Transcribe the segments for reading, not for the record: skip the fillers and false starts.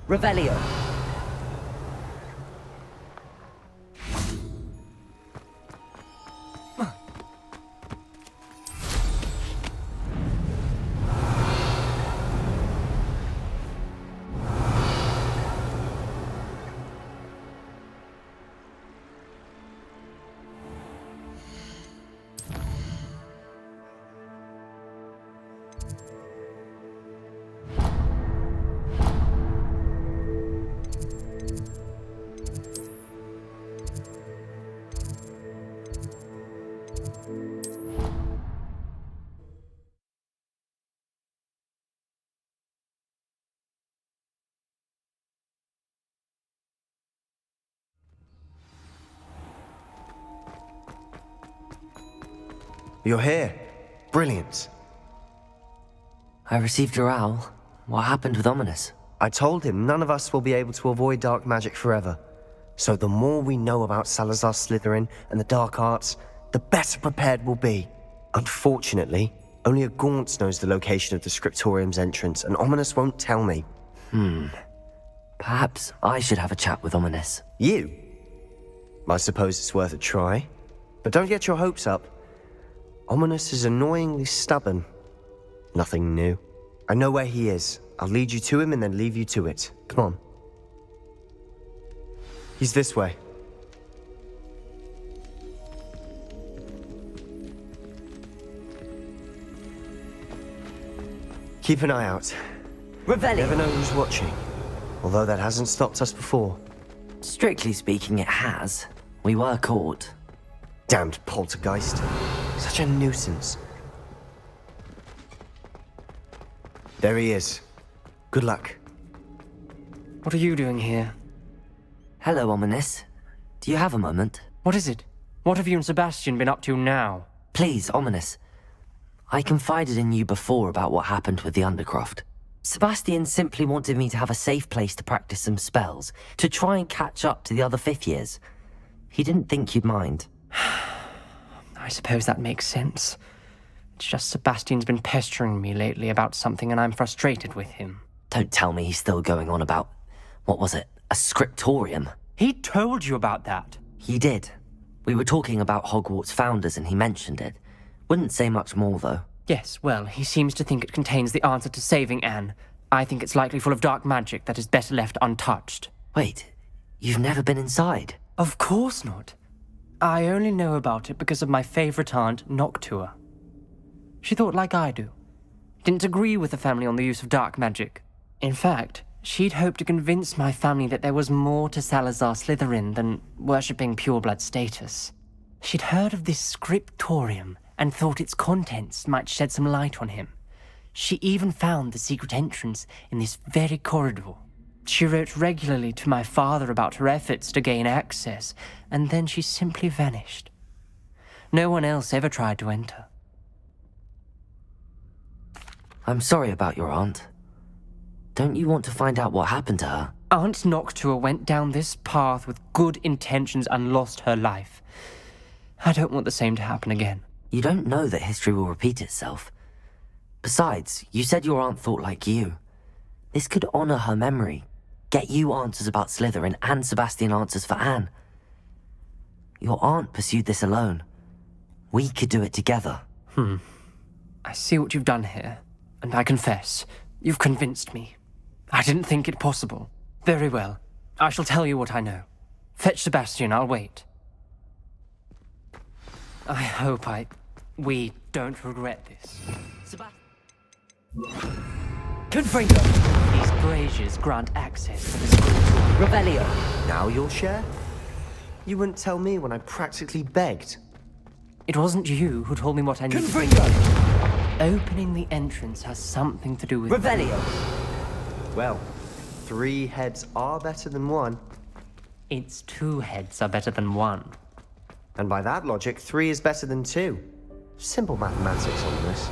Revelio. You're here. Brilliant. I received your owl. What happened with Ominous? I told him none of us will be able to avoid dark magic forever. So the more we know about Salazar Slytherin and the dark arts, the better prepared we'll be. Unfortunately, only a Gaunt knows the location of the Scriptorium's entrance, and Ominous won't tell me. Perhaps I should have a chat with Ominous. You? I suppose it's worth a try. But don't get your hopes up. Ominous is annoyingly stubborn. Nothing new. I know where he is. I'll lead you to him and then leave you to it. Come on. He's this way. Keep an eye out. Revelio. Never know who's watching. Although that hasn't stopped us before. Strictly speaking, it has. We were caught. Damned poltergeist. Such a nuisance. There he is. Good luck. What are you doing here? Hello, Ominous. Do you have a moment? What is it? What have you and Sebastian been up to now? Please, Ominous. I confided in you before about what happened with the Undercroft. Sebastian simply wanted me to have a safe place to practice some spells, to try and catch up to the other fifth years. He didn't think you'd mind. I suppose that makes sense. It's just Sebastian's been pestering me lately about something and I'm frustrated with him. Don't tell me he's still going on about, what was it, a scriptorium? He told you about that. He did. We were talking about Hogwarts founders and he mentioned it. Wouldn't say much more, though. Yes, well, he seems to think it contains the answer to saving Anne. I think it's likely full of dark magic that is better left untouched. Wait, you've never been inside? Of course not. I only know about it because of my favorite aunt, Noctua. She thought like I do. Didn't agree with the family on the use of dark magic. In fact, she'd hoped to convince my family that there was more to Salazar Slytherin than worshipping pureblood status. She'd heard of this scriptorium and thought its contents might shed some light on him. She even found the secret entrance in this very corridor. She wrote regularly to my father about her efforts to gain access, and then she simply vanished. No one else ever tried to enter. I'm sorry about your aunt. Don't you want to find out what happened to her? Aunt Noctua went down this path with good intentions and lost her life. I don't want the same to happen again. You don't know that history will repeat itself. Besides, you said your aunt thought like you. This could honor her memory, get you answers about Slytherin and Sebastian answers for Anne. Your aunt pursued this alone. We could do it together. I see what you've done here, and I confess, you've convinced me. I didn't think it possible. Very well. I shall tell you what I know. Fetch Sebastian, I'll wait. I hope we don't regret this. Confringo. These braziers grant access to the school. Revelio. Now you'll share? You wouldn't tell me when I practically begged. It wasn't you who told me what I needed. Confringo. Opening the entrance has something to do with... Revelio. Well, 3 heads are better than 1. Its 2 heads are better than 1. And by that logic, 3 is better than 2. Simple mathematics on this.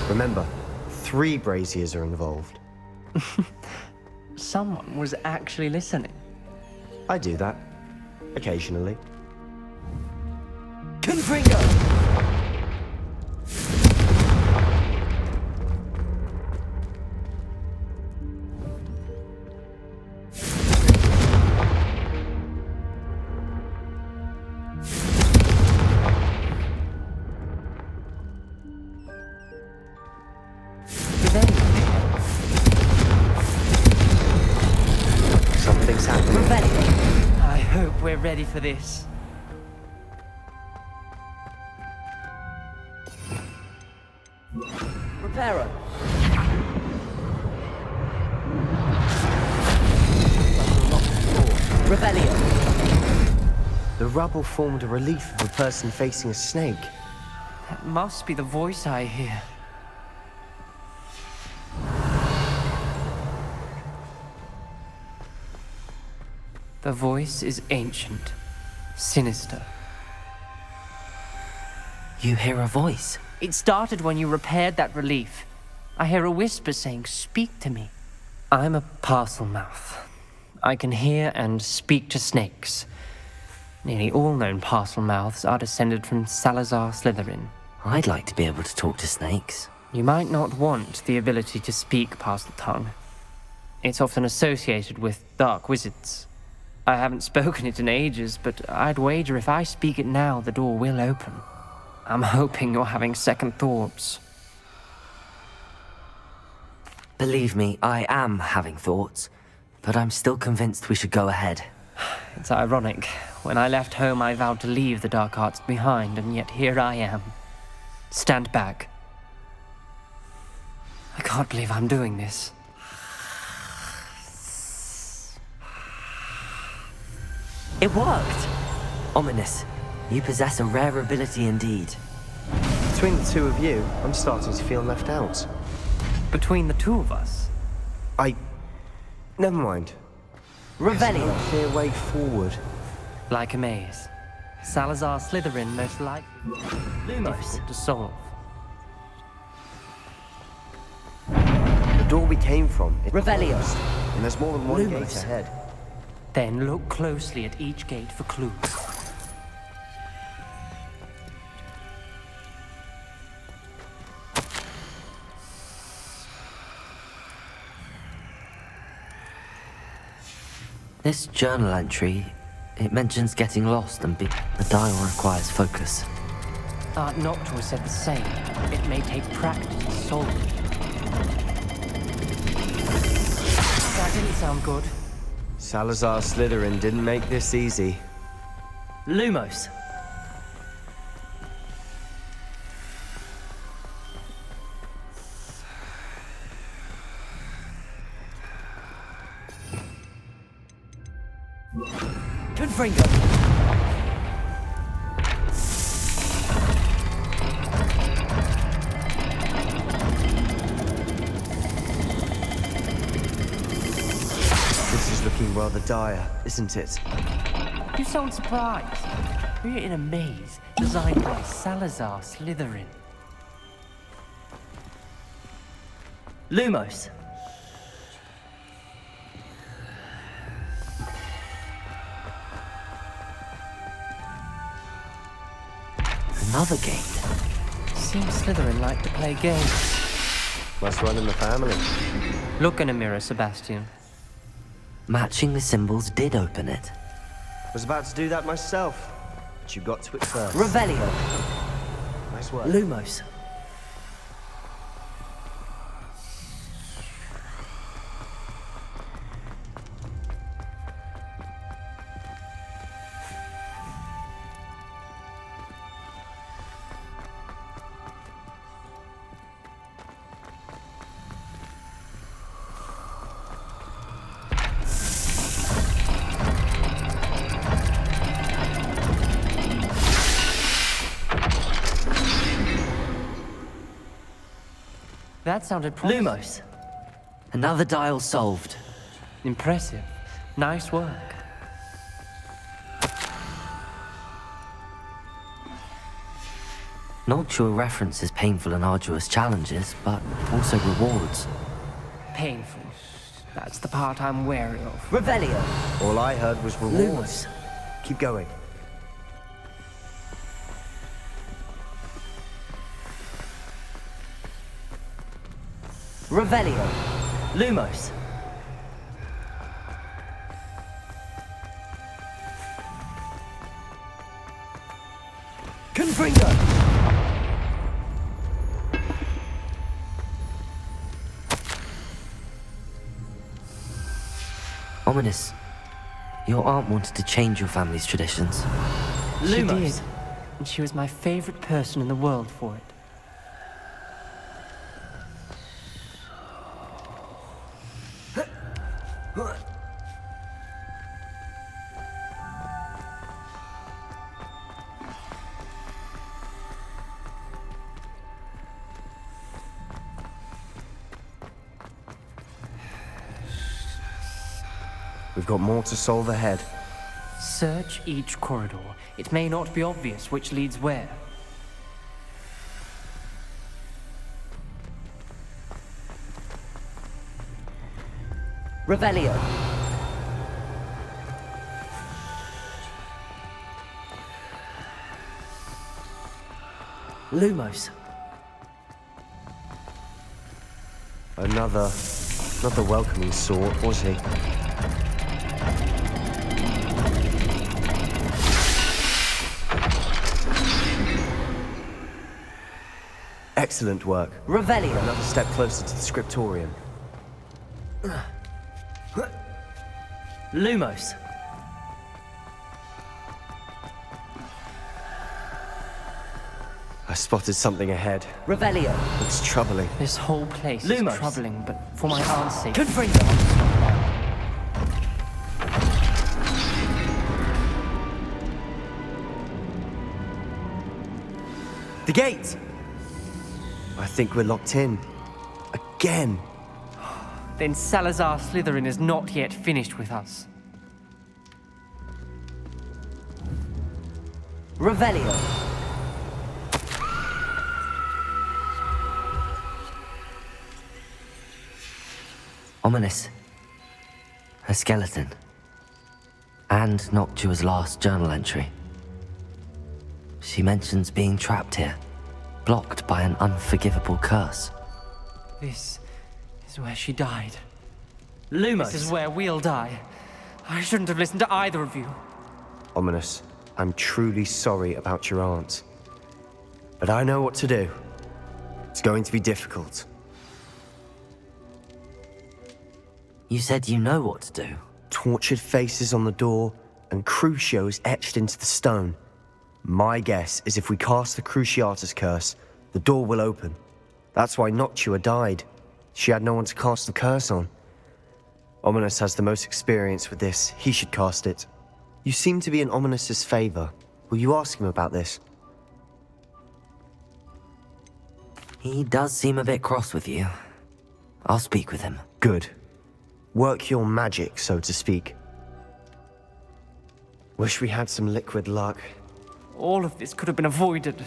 Remember, 3 braziers are involved. Someone was actually listening. I do that. Occasionally. Confringo! Something's happening. Revelio. I hope we're ready for this. Reparo. Revelio. The rubble formed a relief of a person facing a snake. That must be the voice I hear. The voice is ancient, sinister. You hear a voice. It started when you repaired that relief. I hear a whisper saying, "Speak to me." I'm a parcel mouth. I can hear and speak to snakes. Nearly all known parcel mouths are descended from Salazar Slytherin. I'd like to be able to talk to snakes. You might not want the ability to speak parcel tongue. It's often associated with dark wizards. I haven't spoken it in ages, but I'd wager if I speak it now, the door will open. I'm hoping you're having second thoughts. Believe me, I am having thoughts, but I'm still convinced we should go ahead. It's ironic. When I left home, I vowed to leave the dark arts behind, and yet here I am. Stand back. I can't believe I'm doing this. It worked! Ominous. You possess a rare ability indeed. Between the two of you, I'm starting to feel left out. Between the two of us, Never mind. Revelio. No clear way forward. like a maze, Salazar Slytherin most likely difficult to solve. The door we came from, it Revelio. closed, and there's more than one Lumos. gate ahead. Then look closely at each gate for clues. This journal entry, it mentions getting lost and the dial requires focus. Aunt Noctua said the same. It may take practice to solve it. That didn't sound good. Salazar Slytherin didn't make this easy. Lumos! Confringo. This is looking rather dire, isn't it? You sound surprised. We're in a maze designed by Salazar Slytherin. Lumos! Another gate. Seems Slytherin like to play games. Must run in the family. Look in a mirror, Sebastian. Matching the symbols did open it. Was about to do that myself, but you got to it first. Revelio. Nice work. Lumos. That sounded promising. Lumos. Another dial solved. Impressive. Nice work. Noctua references painful and arduous challenges, but also rewards. Painful. That's the part I'm wary of. Revelio. All I heard was rewards. Keep going. Revelio. Lumos. Confringo. Ominous. Your aunt wanted to change your family's traditions. She Lumos. did, and she was my favorite person in the world for it. We've got more to solve ahead. Search each corridor. It may not be obvious which leads where. Revelio. Lumos. Another, not the welcoming sort, was he? Excellent work. Revelio. Another step closer to the scriptorium. Lumos. I spotted something ahead. Revelio. It's troubling. This whole place Lumos. is troubling, but for my aunt's sake. Confringo. The gate! I think we're locked in. Again. Then Salazar Slytherin is not yet finished with us. Revelio. Ominous. A skeleton. And Noctua's last journal entry. She mentions being trapped here, blocked by an unforgivable curse. This is where she died. Lumos. This is where we'll die. I shouldn't have listened to either of you. Ominous, I'm truly sorry about your aunt. But I know what to do. It's going to be difficult. You said you know what to do. Tortured faces on the door, and Crucio etched into the stone. My guess is if we cast the Cruciatus curse, the door will open. That's why Noctua died. She had no one to cast the curse on. Ominous has the most experience with this. He should cast it. You seem to be in Ominous's favor. Will you ask him about this? He does seem a bit cross with you. I'll speak with him. Good. Work your magic, so to speak. Wish we had some liquid luck. All of this could have been avoided.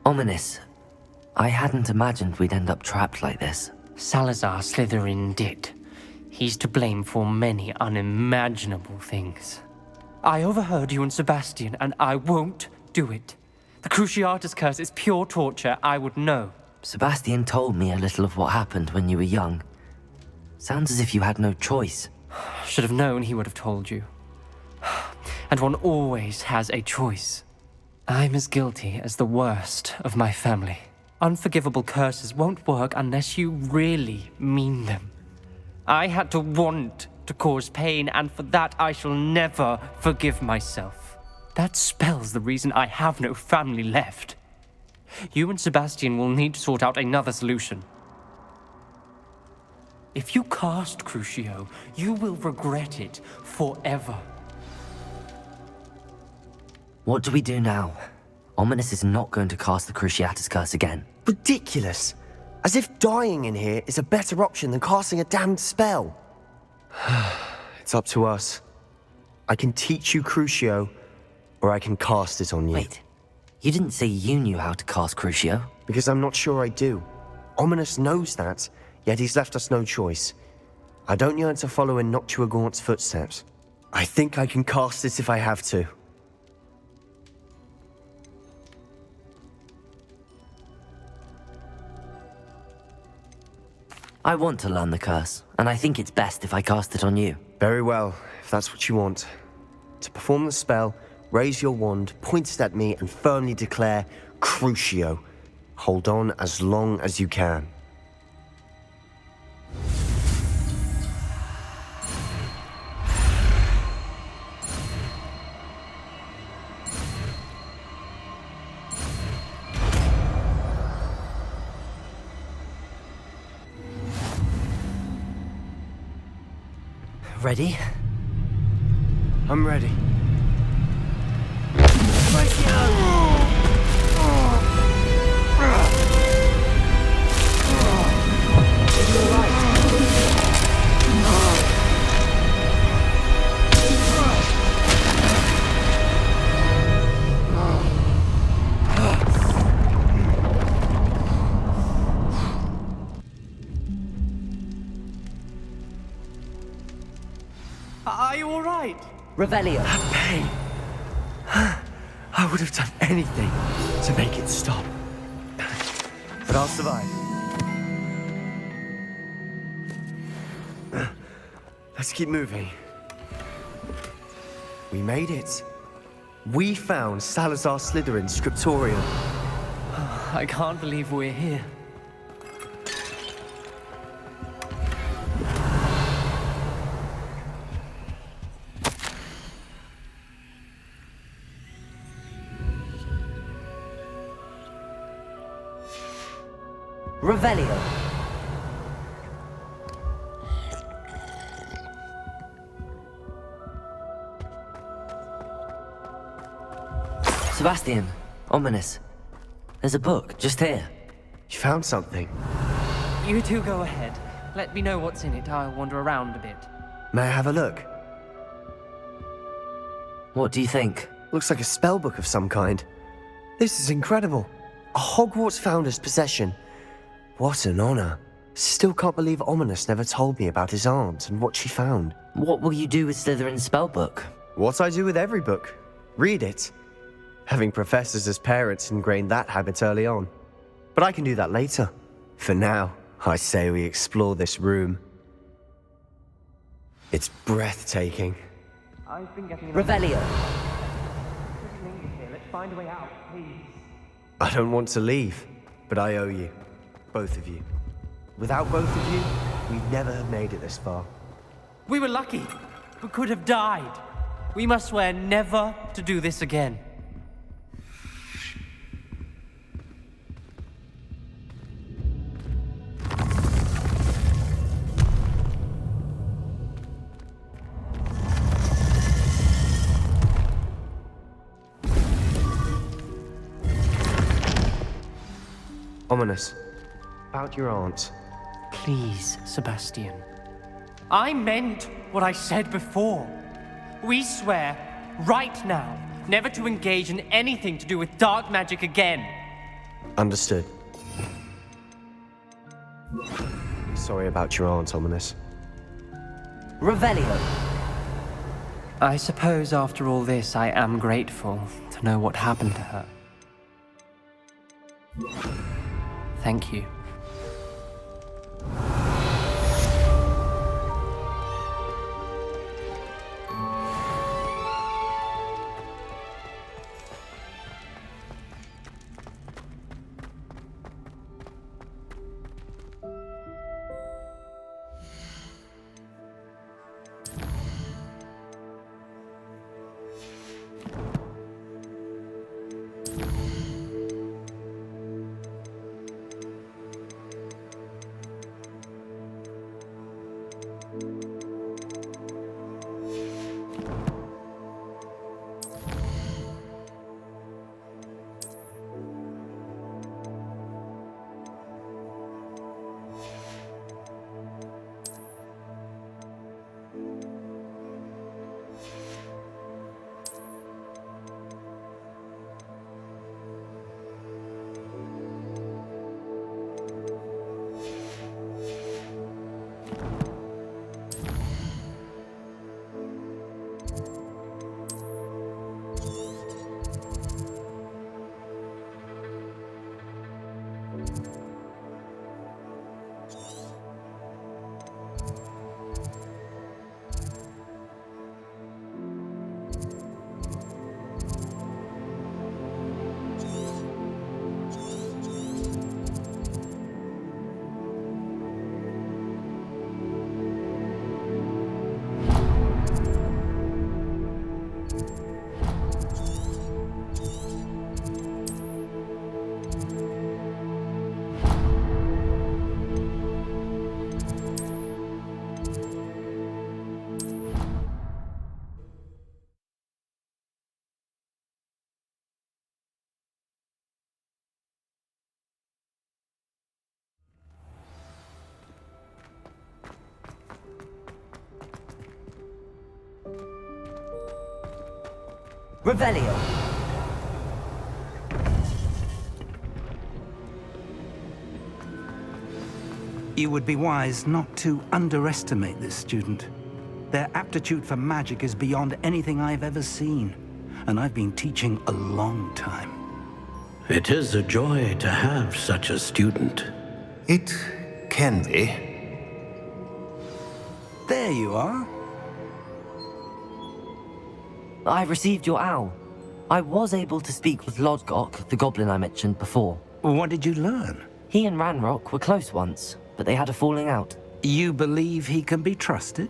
Ominous. I hadn't imagined we'd end up trapped like this. Salazar Slytherin did. He's to blame for many unimaginable things. I overheard you and Sebastian, and I won't do it. The Cruciatus curse is pure torture, I would know. Sebastian told me a little of what happened when you were young. Sounds as if you had no choice. Should have known he would have told you. And one always has a choice. I'm as guilty as the worst of my family. Unforgivable curses won't work unless you really mean them. I had to want to cause pain, and for that I shall never forgive myself. That spells the reason I have no family left. You and Sebastian will need to sort out another solution. If you cast Crucio, you will regret it forever. What do we do now? Ominous is not going to cast the Cruciatus curse again. Ridiculous! As if dying in here is a better option than casting a damned spell. It's up to us. I can teach you Crucio, or I can cast it on you. Wait, you didn't say you knew how to cast Crucio? Because I'm not sure I do. Ominous knows that, yet he's left us no choice. I don't yearn to follow in Noctua Gaunt's footsteps. I think I can cast it if I have to. I want to learn the curse, and I think it's best if I cast it on you. Very well, if that's what you want. To perform the spell, raise your wand, point it at me, and firmly declare Crucio. Hold on as long as you can. Ready? I'm ready. Are you all right? Revelio. Pain. I would have done anything to make it stop. But I'll survive. Let's keep moving. We made it. We found Salazar Slytherin's scriptorium. I can't believe we're here. Revelio. Sebastian, ominous. There's a book, just here. You found something. You two go ahead. Let me know what's in it. I'll wander around a bit. May I have a look? What do you think? Looks like a spell book of some kind. This is incredible. A Hogwarts founder's possession. What an honor. Still can't believe Ominous never told me about his aunt and what she found. What will you do with Slytherin's spellbook? What I do with every book. Read it. Having professors as parents ingrained that habit early on. But I can do that later. For now, I say we explore this room. It's breathtaking. I've been getting Revelio. Let's find a way out, please. I don't want to leave, but I owe you. Both of you. Without both of you, we'd never have made it this far. We were lucky. We could have died. We must swear never to do this again. Ominous. About your aunt. Please, Sebastian. I meant what I said before. We swear, right now, never to engage in anything to do with dark magic again. Understood. Sorry about your aunt, Ominous. Revelio. I suppose after all this, I am grateful to know what happened to her. Thank you. Revelio. You would be wise not to underestimate this student. Their aptitude for magic is beyond anything I've ever seen, and I've been teaching a long time. It is a joy to have such a student. It can be. There you are. I received your owl. I was able to speak with Lodgok, the goblin I mentioned before. What did you learn? He and Ranrock were close once, but they had a falling out. You believe he can be trusted?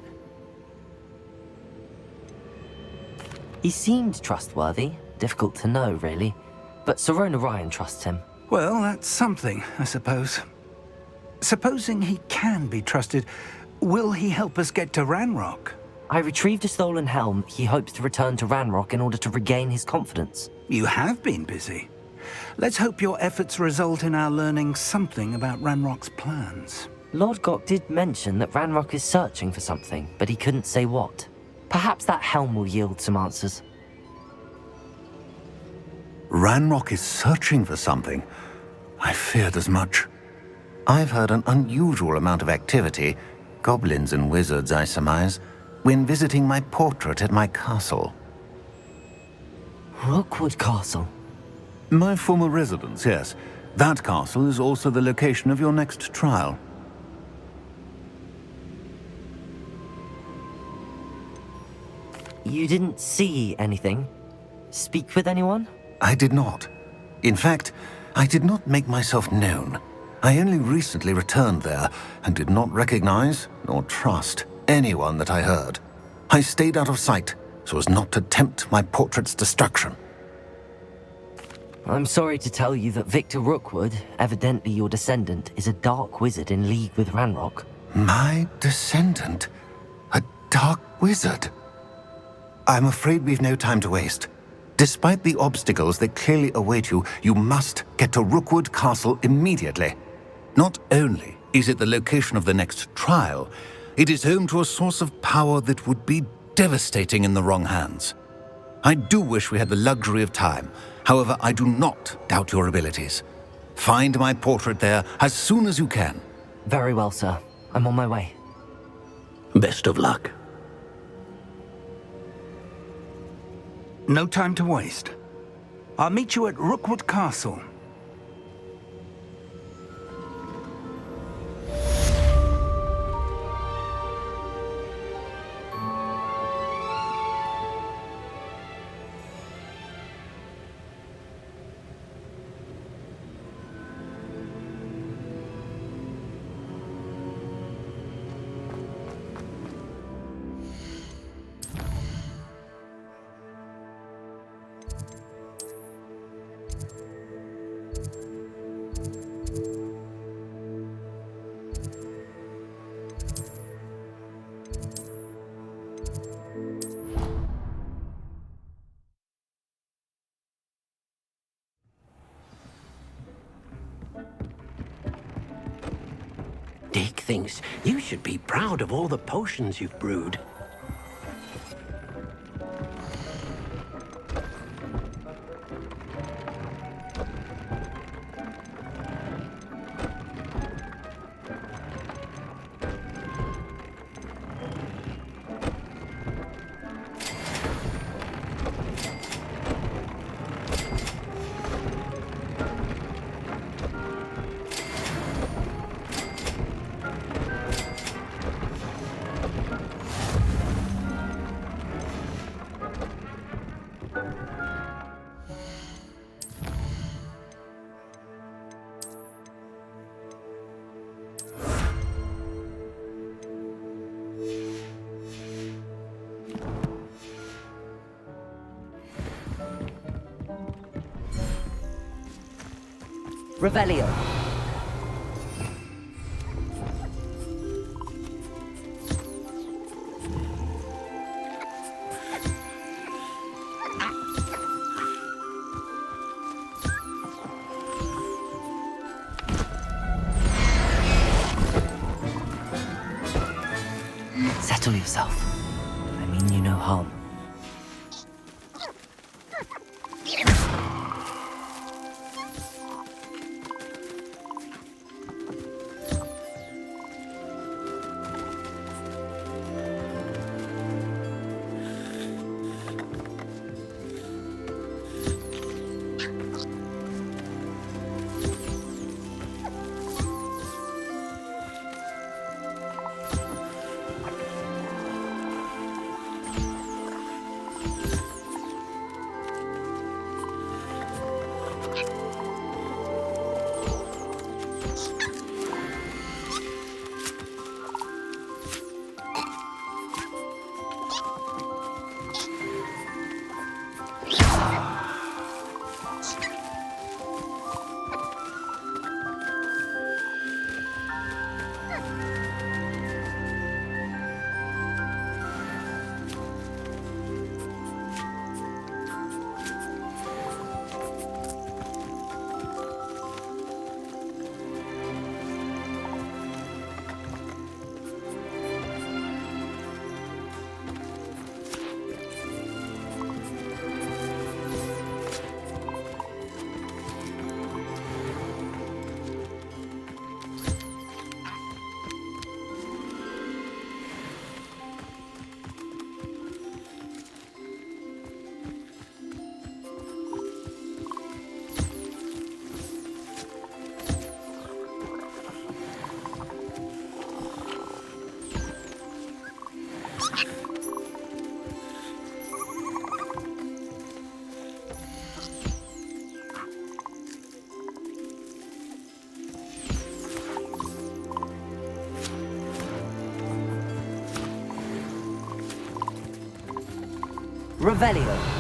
He seemed trustworthy. Difficult to know, really. But Sirona Ryan trusts him. Well, that's something, I suppose. Supposing he can be trusted, will he help us get to Ranrock? I retrieved a stolen helm. He hopes to return to Ranrock in order to regain his confidence. You have been busy. Let's hope your efforts result in our learning something about Ranrock's plans. Lodgok did mention that Ranrock is searching for something, but he couldn't say what. Perhaps that helm will yield some answers. Ranrock is searching for something. I feared as much. I've heard an unusual amount of activity, goblins and wizards, I surmise, when visiting my portrait at my castle. Rookwood Castle? My former residence, yes. That castle is also the location of your next trial. You didn't see anything? Speak with anyone? I did not. In fact, I did not make myself known. I only recently returned there and did not recognize nor trust anyone that I heard. I stayed out of sight so as not to tempt my portrait's destruction. I'm sorry to tell you that Victor Rookwood, evidently your descendant, is a dark wizard in league with Ranrock. My descendant? A dark wizard? I'm afraid we've no time to waste. Despite the obstacles that clearly await you, you must get to Rookwood Castle immediately. Not only is it the location of the next trial, it is home to a source of power that would be devastating in the wrong hands. I do wish we had the luxury of time. However, I do not doubt your abilities. Find my portrait there as soon as you can. Very well, sir. I'm on my way. Best of luck. No time to waste. I'll meet you at Rookwood Castle. Dick thinks you should be proud of all the potions you've brewed. Revelio. Settle yourself. I mean you no harm. Revelio.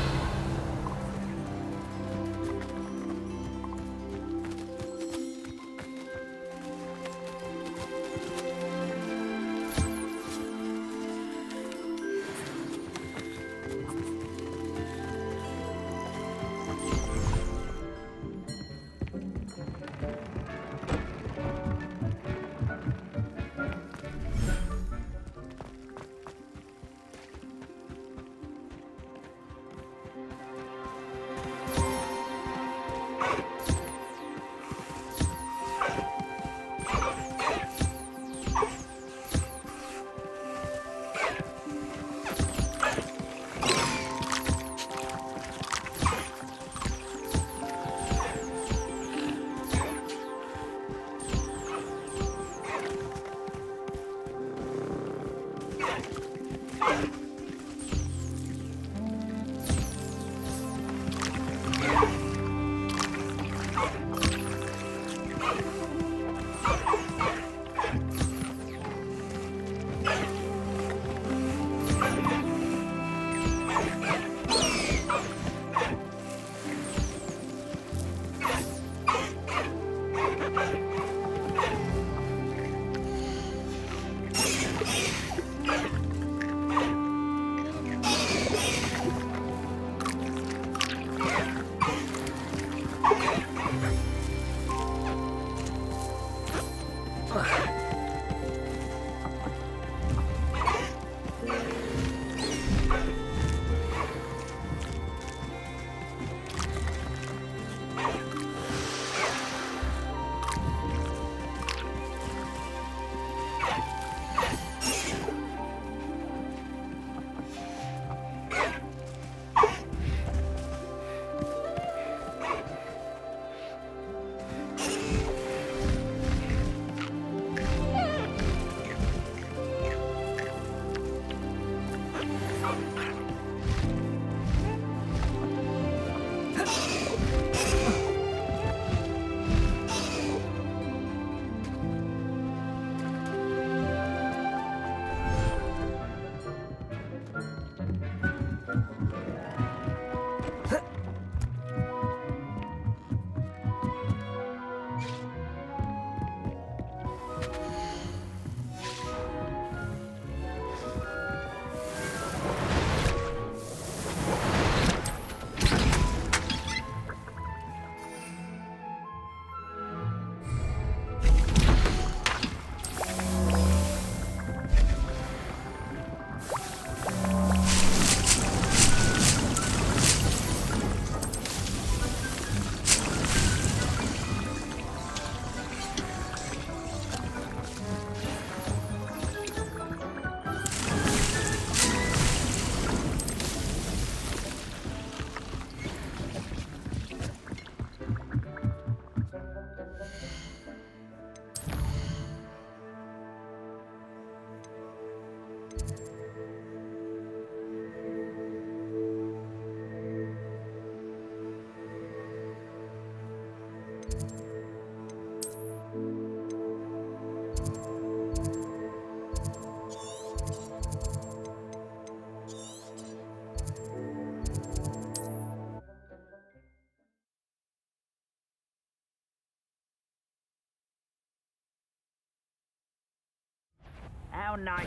How nice.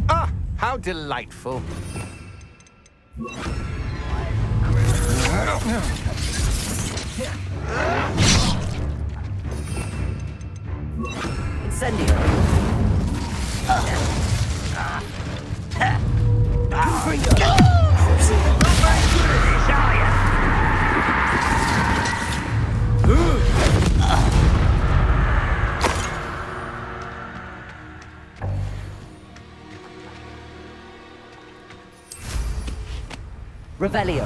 Ah, how delightful. Incendio. Revelio.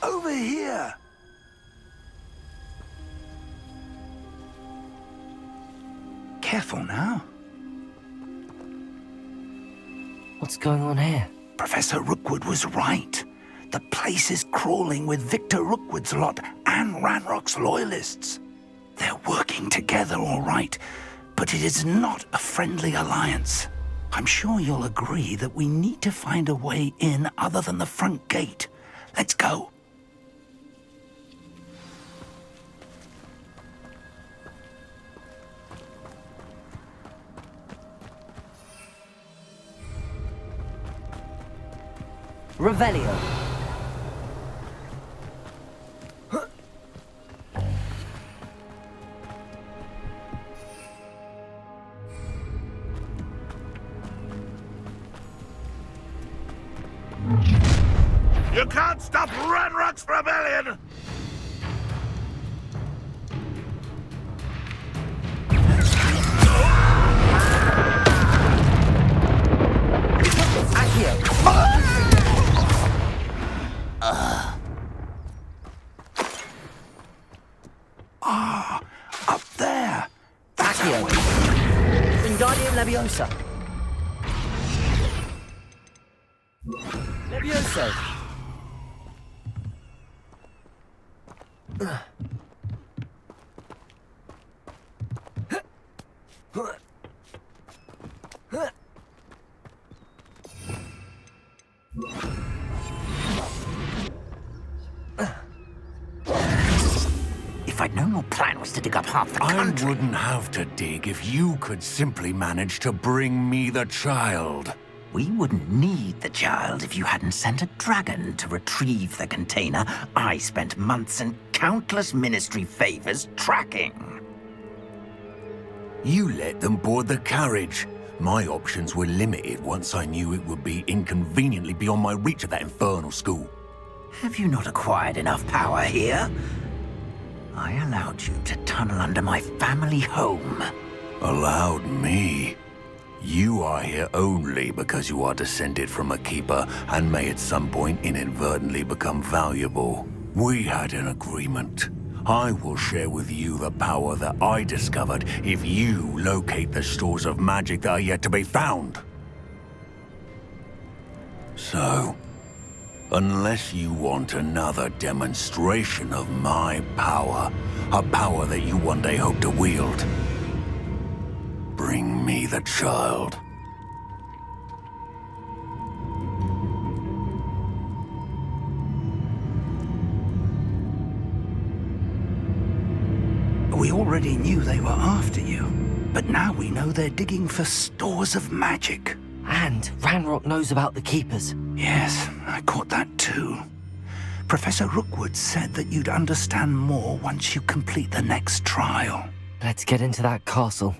Over here! Careful now. What's going on here? Professor Rookwood was right. The place is crawling with Victor Rookwood's lot and Ranrock's loyalists. They're working together all right, but it is not a friendly alliance. I'm sure you'll agree that we need to find a way in other than the front gate. Let's go. Revelio. You can't stop Ranrock's rebellion! Up there. That's Accio. Wingardium Leviosa. Levioso. If I'd known your plan was to dig up half the I country... wouldn't have to dig if you could simply manage to bring me the child. We wouldn't need the child if you hadn't sent a dragon to retrieve the container I spent months and countless ministry favors tracking. You let them board the carriage. My options were limited once I knew it would be inconveniently beyond my reach at that infernal school. Have you not acquired enough power here? I allowed you to tunnel under my family home. Allowed me? You are here only because you are descended from a keeper and may at some point inadvertently become valuable. We had an agreement. I will share with you the power that I discovered if you locate the stores of magic that are yet to be found. So, unless you want another demonstration of my power, a power that you one day hope to wield, bring me the child. We already knew they were after you, but now we know they're digging for stores of magic. And Ranrock knows about the Keepers. Yes, I caught that too. Professor Rookwood said that you'd understand more once you complete the next trial. Let's get into that castle.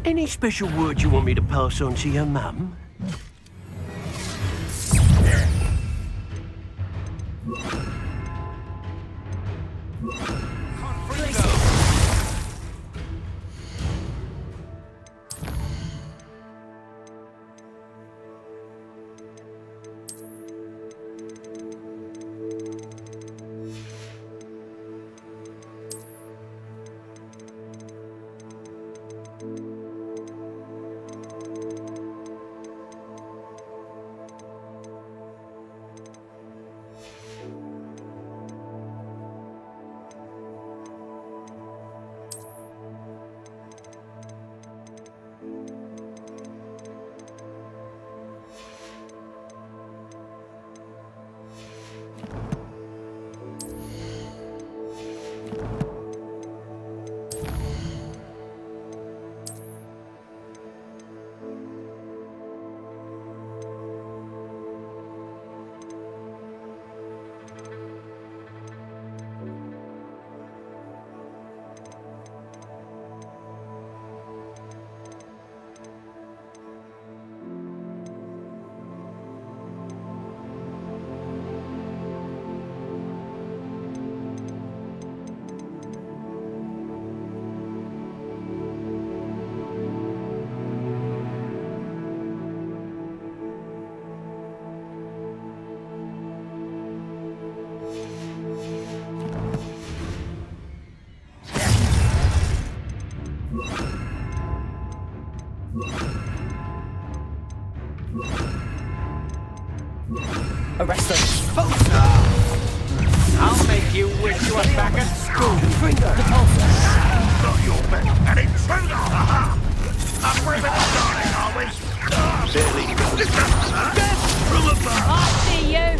Any special word you want me to pass on to your mum? Arrest them. I'll make you wish you were back at school. Confringo. Depulso. Not your bet. An intruder! Aha! Up for a bit of starting, are we? Barely. From above! I see you.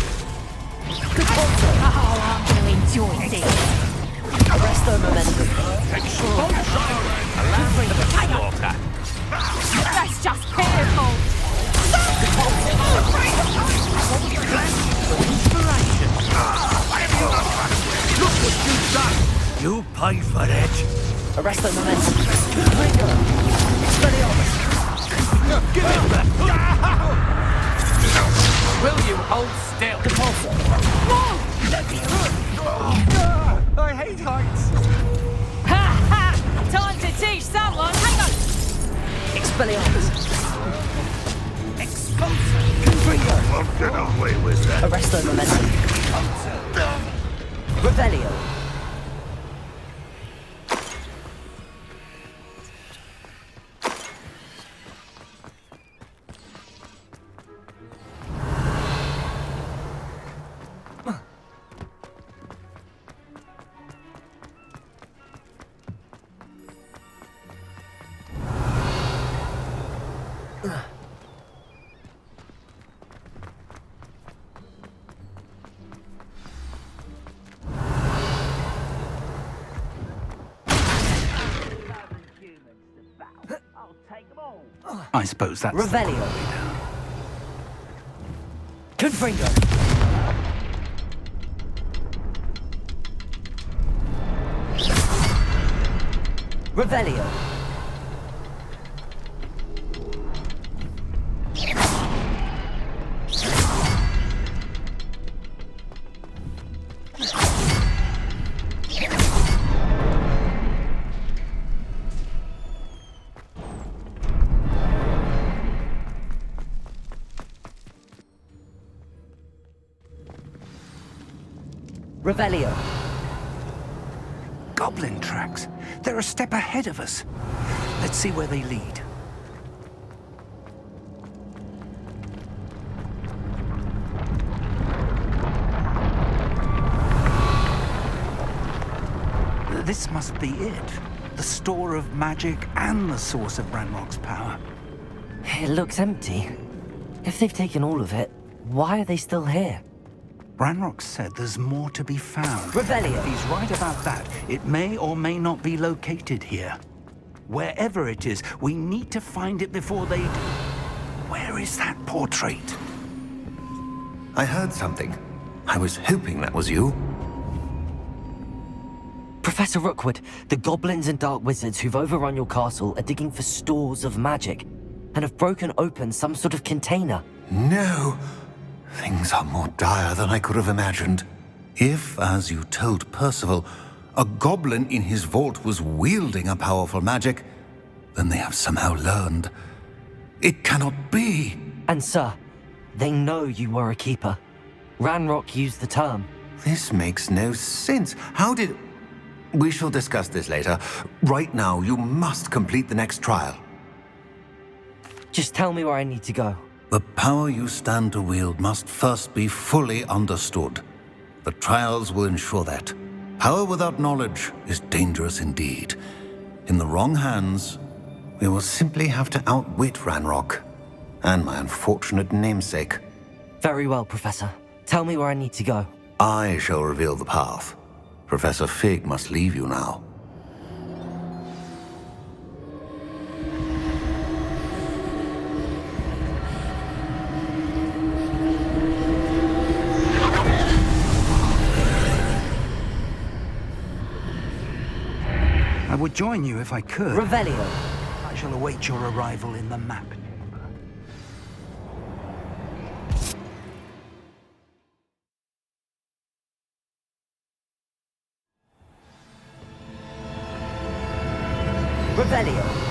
Depulso. Oh, I'm going to enjoy this. Arrest them, momentum. That's just pitiful. Look what you've done! You paid for that! Arrest them, momentum. Confringo. Expelliarmus. Give it back! Will you hold still? Depulso. I hate heights. Ha ha! Time to teach someone. Hang on. Expelliarmus. Expulsion! Confringo. I'll get away with that. Arrest them, momentum. Revelio. I suppose that's... Revelio. Confringo. Revelio. Revelio. Goblin tracks. They're a step ahead of us. Let's see where they lead. This must be it. The store of magic and the source of Ranrock's power. It looks empty. If they've taken all of it, why are they still here? Ranrock said there's more to be found. Revelio. If he's right about that, it may or may not be located here. Wherever it is, we need to find it before they do. Where is that portrait? I heard something. I was hoping that was you. Professor Rookwood, the goblins and dark wizards who've overrun your castle are digging for stores of magic and have broken open some sort of container. No. Things are more dire than I could have imagined. If, as you told Percival, a goblin in his vault was wielding a powerful magic, then they have somehow learned. It cannot be. And sir, they know you were a keeper. Ranrock used the term. This makes no sense. How did... We shall discuss this later. Right now, you must complete the next trial. Just tell me where I need to go. The power you stand to wield must first be fully understood. The trials will ensure that. Power without knowledge is dangerous indeed. In the wrong hands, we will simply have to outwit Ranrock and my unfortunate namesake. Very well, Professor. Tell me where I need to go. I shall reveal the path. Professor Fig must leave you now. I would join you if I could. Revelio. I shall await your arrival in the map chamber. Revelio.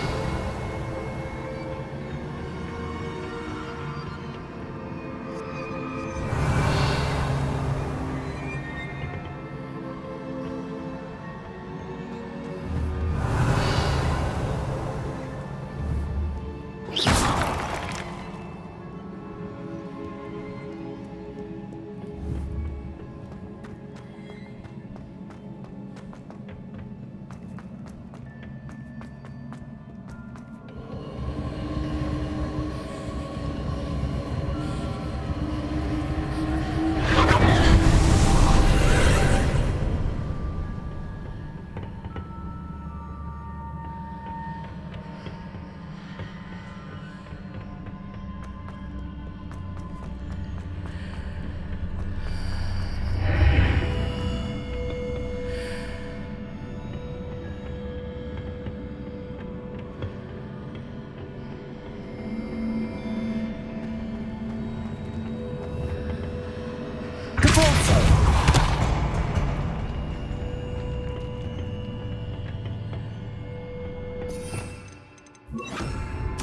Crucio.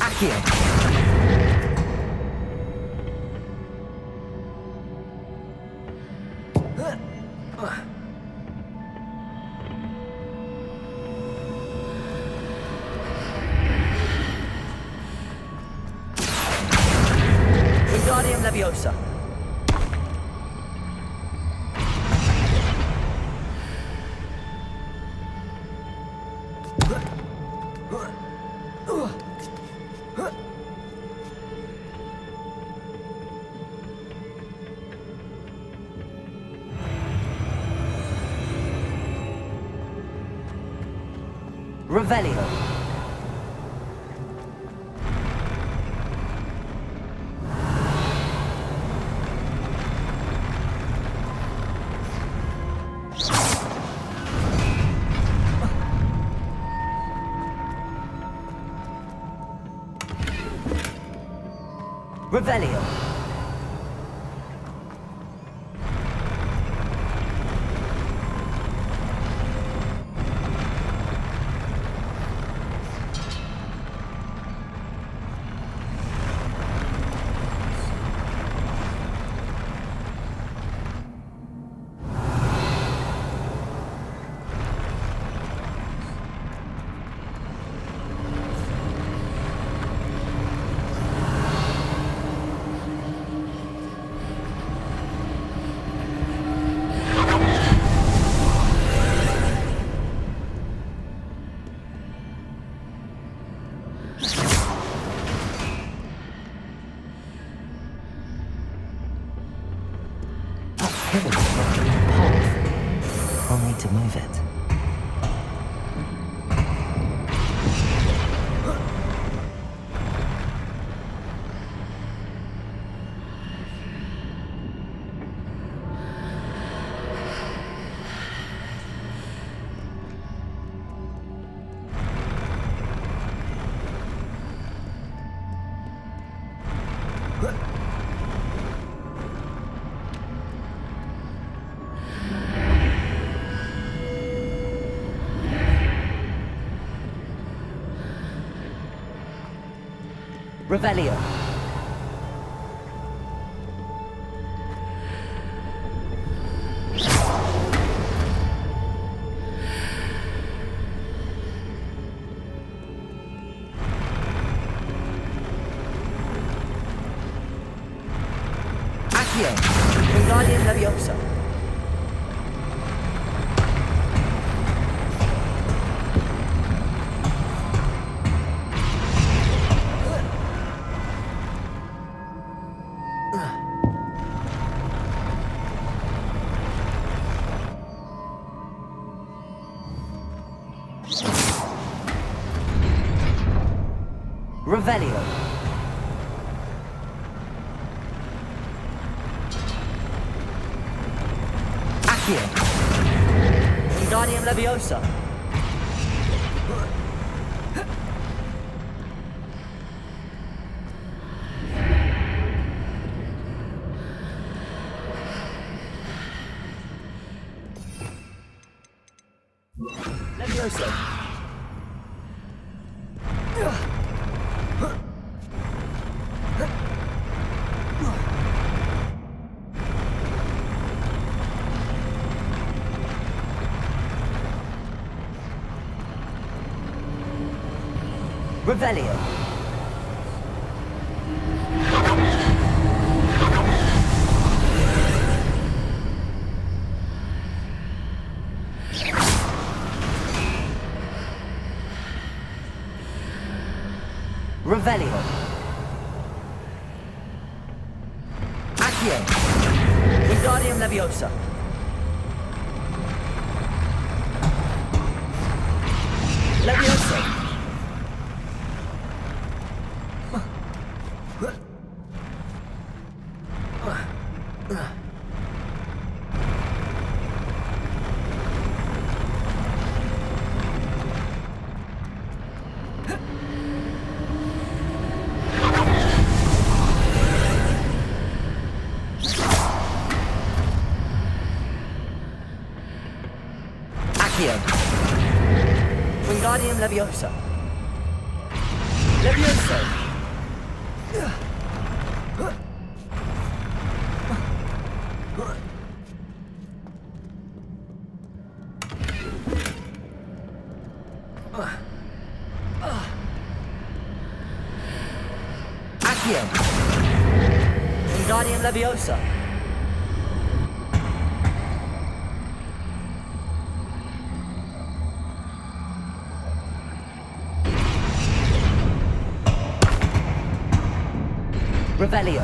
Accio. Wingardium Leviosa. Revelio. Revelio. I'll need to move it. Revelio. Accio. Wingardium Leviosa. Revelio. Accio. Wingardium Leviosa. Leviosa. Revelio. Revelio. Accio. Wingardium Leviosa. Leviosa. Leviosa. Levioso. Accio. Wingardium Leviosa. Revelio.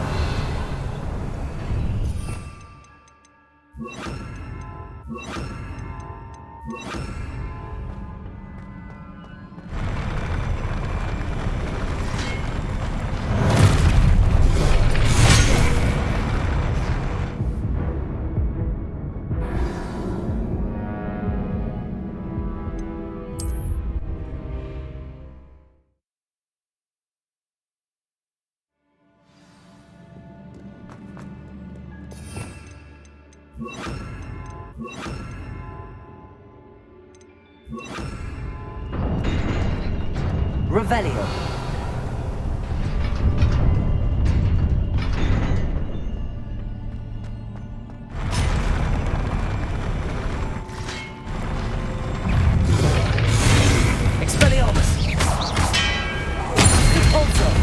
Revelio. Expelliarmus. Repulsor.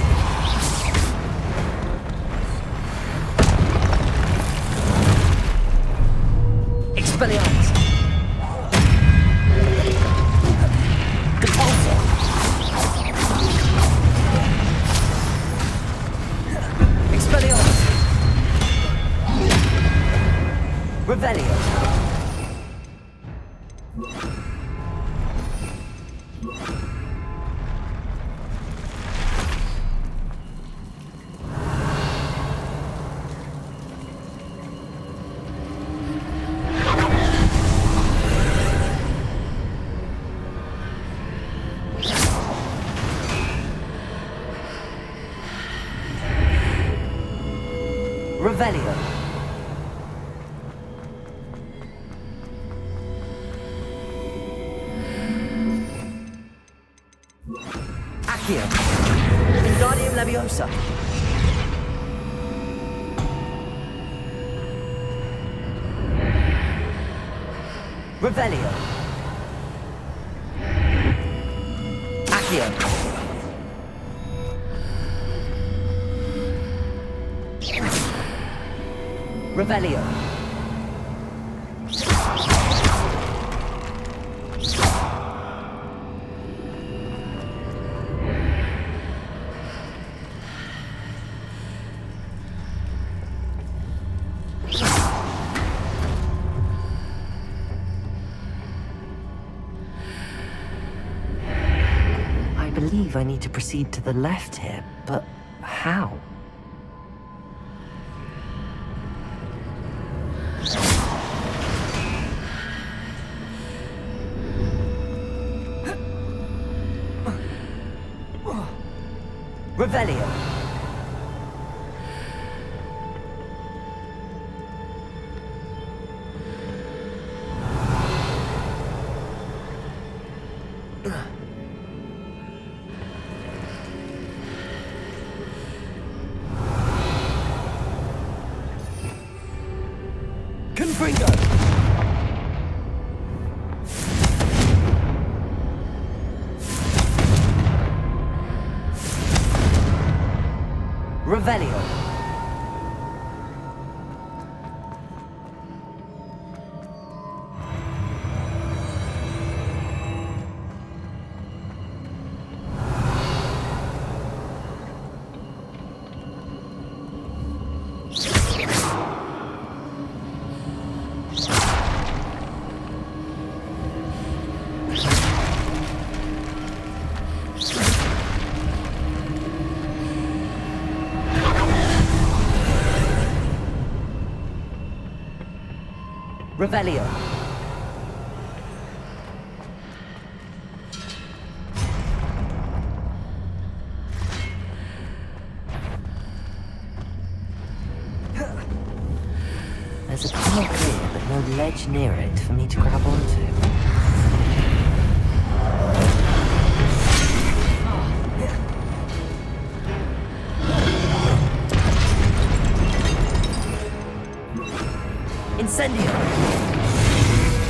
Expelliarmus. Repulsor. Expelliarmus. Revelio. Revelio. Accio. Wingardium Leviosa. Revelio. Accio. Revelio. I believe I need to proceed to the left here, but how? Revelio. Confringo. Revelio. Revelio. There's a tunnel here, but no ledge near it for me to grab onto. Incendio.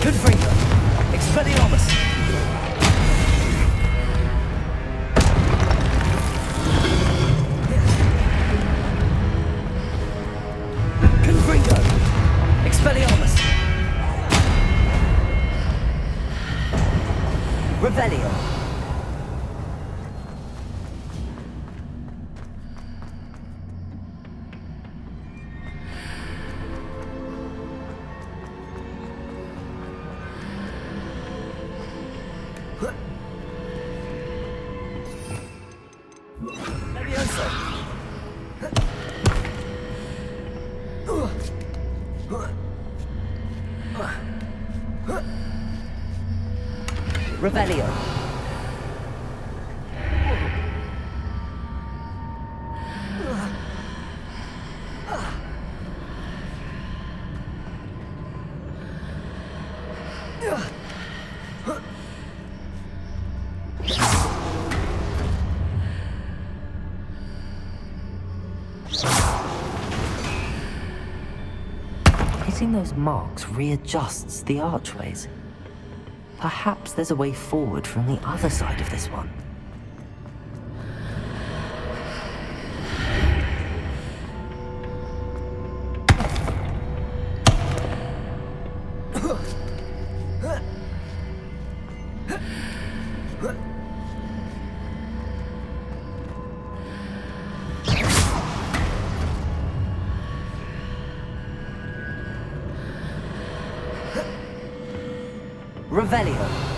Confringo. Expelliarmus. Confringo. Expelliarmus. Revelio. Revelio. Hitting those marks readjusts the archways. Perhaps there's a way forward from the other side of this one. Revelio.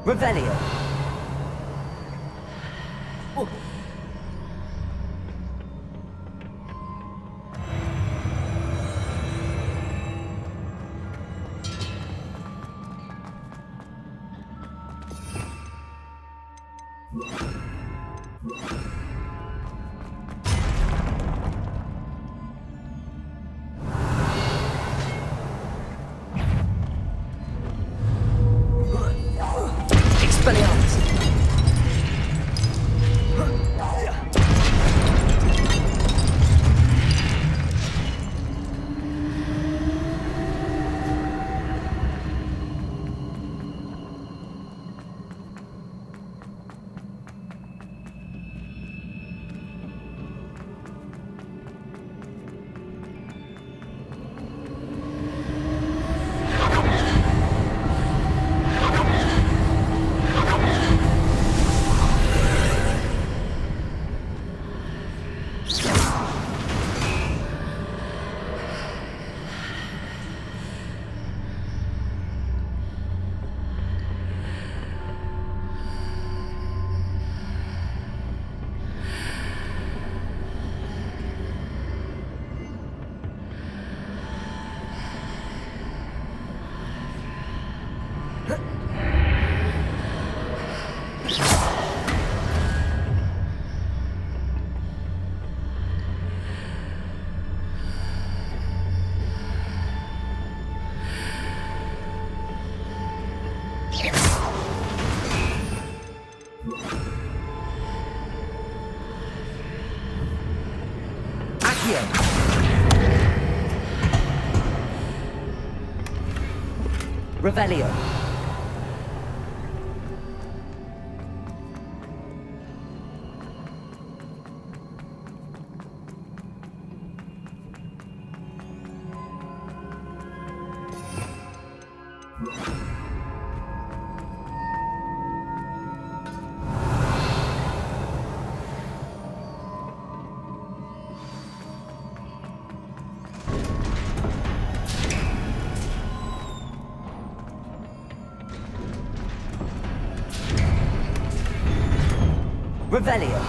Revelio. Expelliarmus. Revelio. Revelio.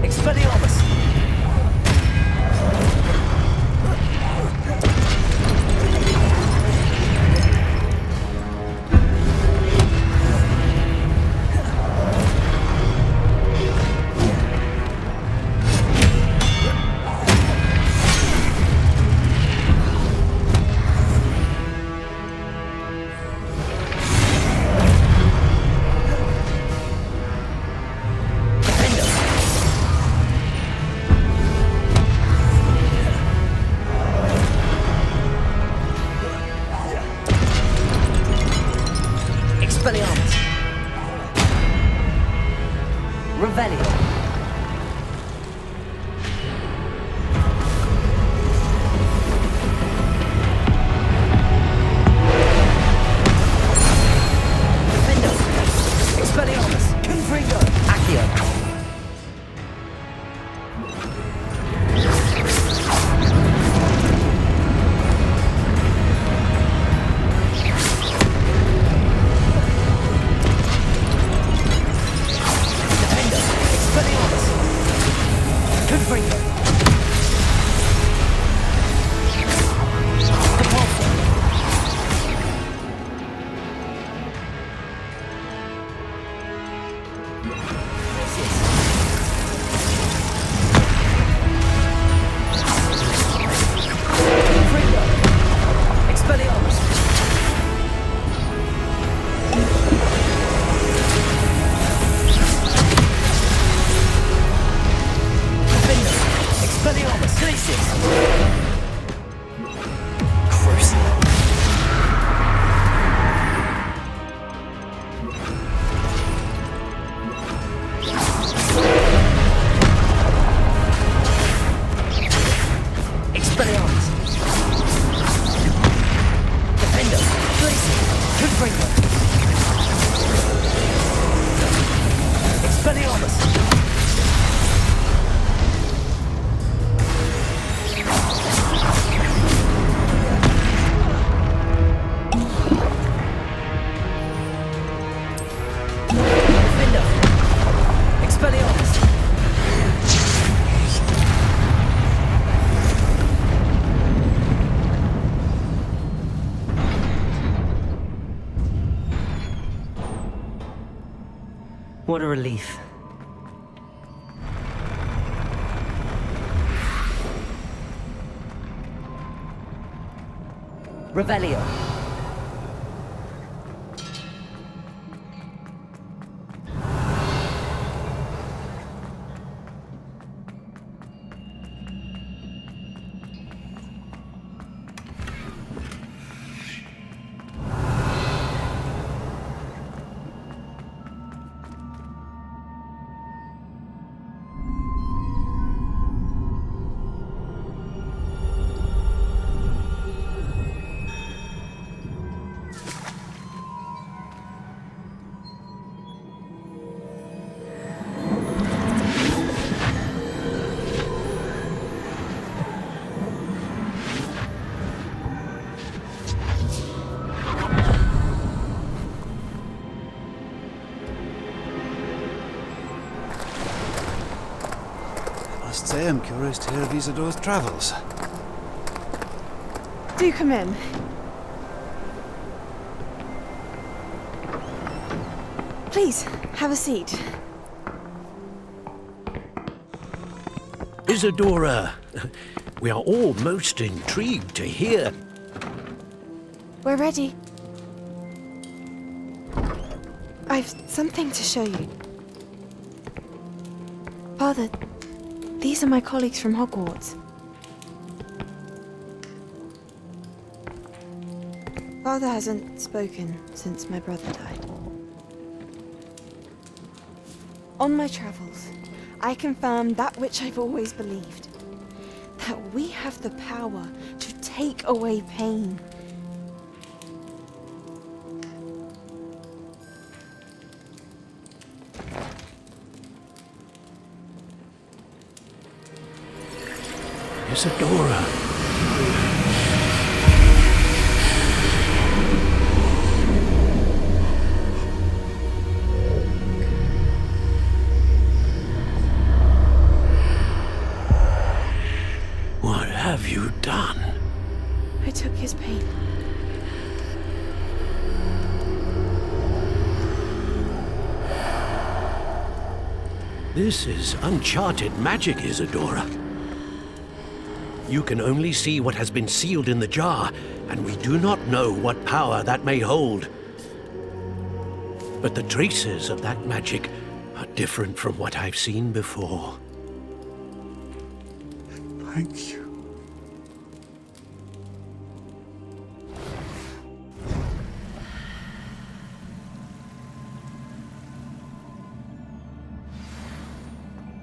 Expelliarmus. Expelliarmus. Revelio. Defendo. Expelliarmus. Confringo. Accio. What a relief. Revelio. I must say I'm curious to hear of Isidore's travels. Do come in. Please, have a seat. Isadora, we are all most intrigued to hear. We're ready. I've something to show you. Father, these are my colleagues from Hogwarts. Father hasn't spoken since my brother died. On my travels, I confirmed that which I've always believed. That we have the power to take away pain. Isadora. What have you done? I took his pain. This is uncharted magic, Isadora. You can only see what has been sealed in the jar, and we do not know what power that may hold. But the traces of that magic are different from what I've seen before. Thank you.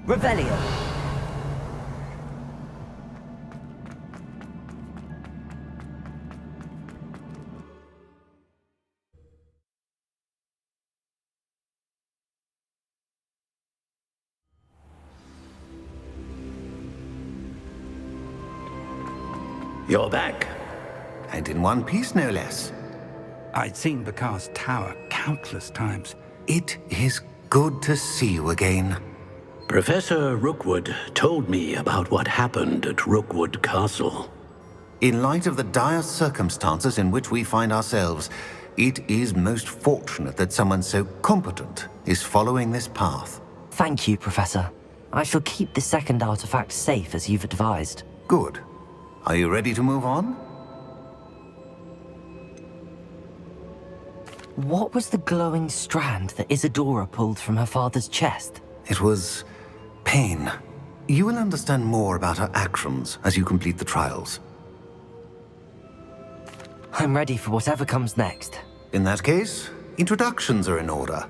Revelio. You're back. And in one piece, no less. I'd seen Bakar's tower countless times. It is good to see you again. Professor Rookwood told me about what happened at Rookwood Castle. In light of the dire circumstances in which we find ourselves, it is most fortunate that someone so competent is following this path. Thank you, Professor. I shall keep the second artifact safe as you've advised. Good. Are you ready to move on? What was the glowing strand that Isadora pulled from her father's chest? It was pain. You will understand more about her actions as you complete the trials. I'm ready for whatever comes next. In that case, introductions are in order.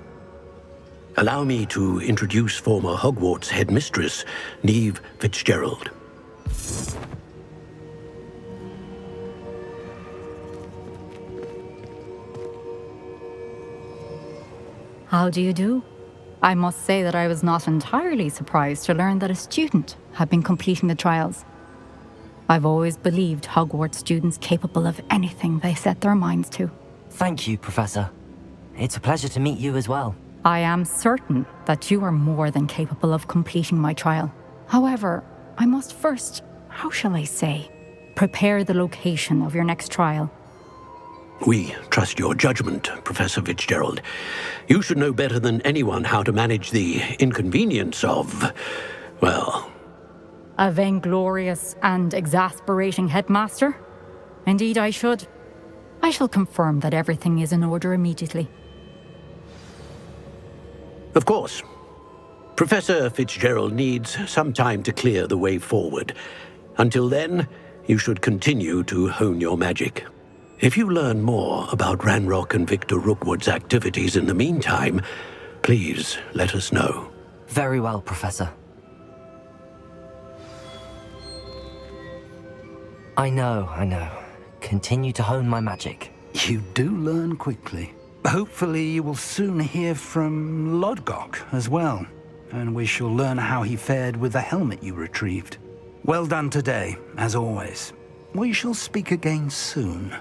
Allow me to introduce former Hogwarts headmistress, Neve Fitzgerald. How do you do? I must say that I was not entirely surprised to learn that a student had been completing the trials. I've always believed Hogwarts students capable of anything they set their minds to. Thank you, Professor. It's a pleasure to meet you as well. I am certain that you are more than capable of completing my trial. However, I must first, how shall I say, prepare the location of your next trial. We trust your judgment, Professor Fitzgerald. You should know better than anyone how to manage the inconvenience of, well... A vainglorious and exasperating headmaster? Indeed I should. I shall confirm that everything is in order immediately. Of course. Professor Fitzgerald needs some time to clear the way forward. Until then, you should continue to hone your magic. If you learn more about Ranrock and Victor Rookwood's activities in the meantime, please let us know. Very well, Professor. I know. Continue to hone my magic. You do learn quickly. Hopefully you will soon hear from Lodgok as well, and we shall learn how he fared with the helmet you retrieved. Well done today, as always. We shall speak again soon.